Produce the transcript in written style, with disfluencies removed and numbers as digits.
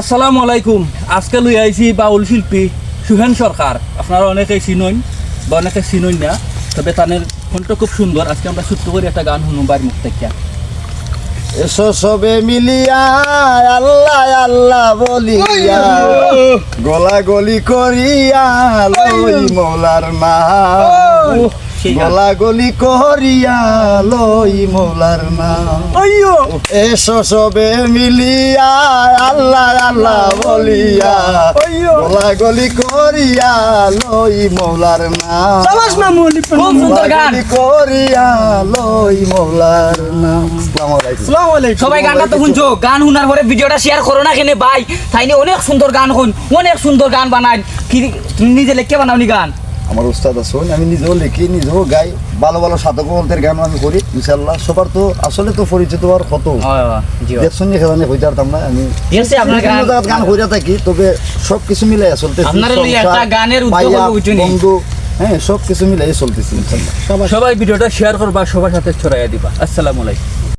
আসসালামু আলাইকুম। আজকে লই আইছি বাউল শিল্পী সুহেন সরকার। আপনারা অনেকেই চিনইন বা অনেকে চিনইন না, তবে তাদের কণ্ঠ খুব সুন্দর। আজকে আমরা ছোট্ট করে একটা গান শুনুন বাইর মুখ থেকে। এসো সবে মিলিয়া আল্লাহ আল্লাহ বলিয়া গলা গলি করিয়া লই মৌলার নাম, গলা গলি করিয়া লই মৌলার নাম। এসো সবে মিলিয়া আল্লাহ আল্লাহ বলিয়া গলা গলি করিয়া লই মৌলার নাম, গলা গলি করিয়া লই মৌলার নাম। আসসালামু আলাইকুম। সবাই গানটা তো শুনছো, গান শোনার পরে ভিডিওটা শেয়ার করো না কেন ভাই? তাইনি অনেক সুন্দর গান শুন, অনেক সুন্দর গান বানাই। কি তুমি নিজে লিখে বানাওনি গান? আমার উস্তাদ আছেন, আমি নিজেও লিখি, নিজেও গাই। ভালো ভালো সাধক বলতের গান আমি করি ইনশাল্লাহ। সবার তো আসলে তো পরিচিত আর কত দেখছেন যে খেলানে হইতে পারতাম না। আমি গান হইয়া থাকি, তবে সব কিছু মিলাই চলতেছি। বন্ধু হ্যাঁ, সব কিছু মিলাই চলতেছি ইনশাল্লাহ। সবাই ভিডিওটা শেয়ার করবা, সবার সাথে ছড়াইয়া দিবা। আসসালামু আলাইকুম।